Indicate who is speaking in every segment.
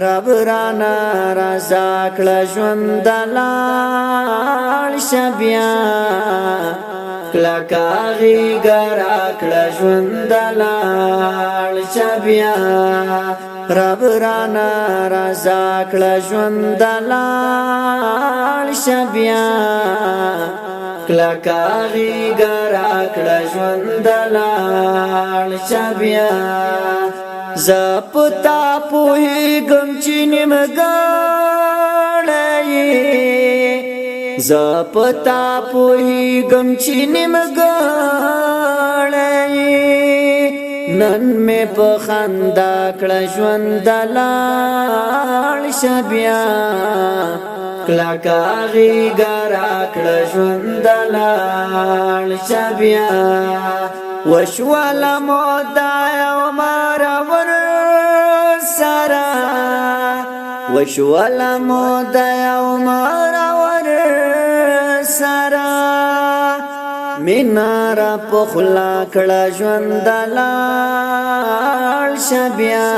Speaker 1: رب رانا رضا کړه ژوند لاړ شبیا کلکا غیګرا کړه ژوند لاړ شبیا رب رانا رضا کړه ژوند لاړ شبیا کلکا غیګرا کړه ژوند لاړ شبیا زپتا پوهیږم چې نیمګړی زپتا پوهیږم چې نیمګړی نن مې په خندا کړه ژوند لاړ شبیا کلکا غیګرا کړه ژوند لاړ شبیا وشواله مودا عمر ورسره وشواله مودا عمر ورسره میناره په خلا کړه ژوند لاړ شبیا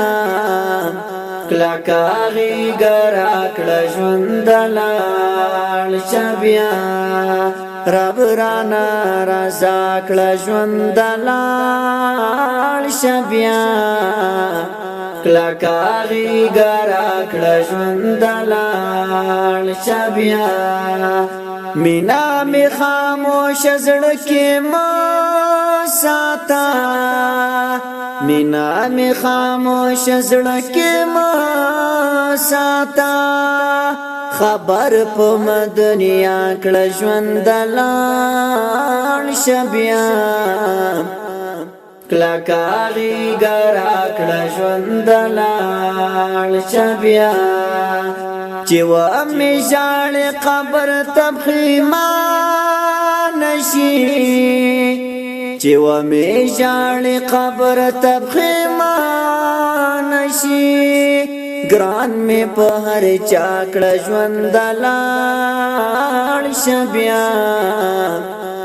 Speaker 1: کلکا غیګرا کړه ژوند لاړ شبیا رب رانا رضا کړه ژوند لاړ شبیا کلکا غیګرا کړه ژوند لاړ شبیا مینا می خاموش زړه کې ما ساتا مینا می خاموش زړه کې ما ساتا خبر په مدنیا کړه ژوند لاړ شبیا کلکا غیګرا کړه ژوند لاړ شبیا چې و امي ژړې قبر ته پښیمان شي چې و امي ژړې قبر ته پښیمان شي ګران می په هر چا کړه ژوند لاړ شبیا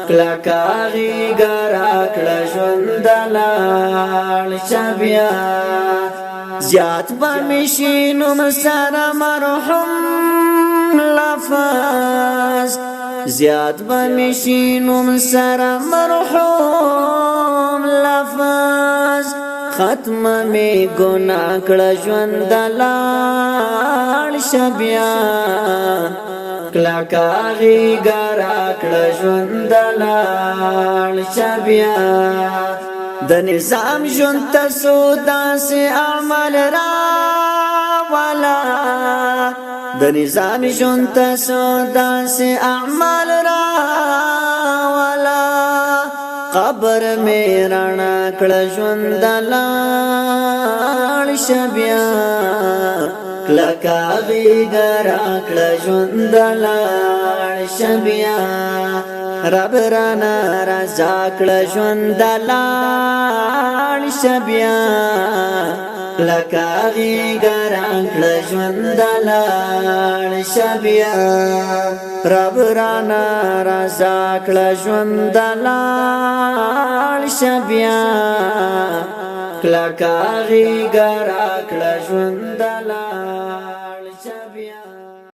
Speaker 1: کلکا غیګرا کړه ژوند لاړ شبیا زیات به می شي نوم سره مرحوم لفظ زیات به می شي نوم سره مرحوم لفظ ختم می گناہ کړه ژوند لاړ شبیا کلکا غیګرا کړه ژوند لاړ شبیا د نظام ژوند ته سودا سي عمل را والا د نظام ژوند ته سودا سي عمل را والا قبر می رانا کړه ژوند لاړ شبیا کلکا غیګرا کړه ژوند لاړ شبیا رب رانا رضا کړه ژوند لاړ شبیا کلکا غیګرا کړه ژوند لاړ شبیا رب رانا رضا کړه ژوند لاړ شبیا کلکا غیګرا کړه ژوند لاړ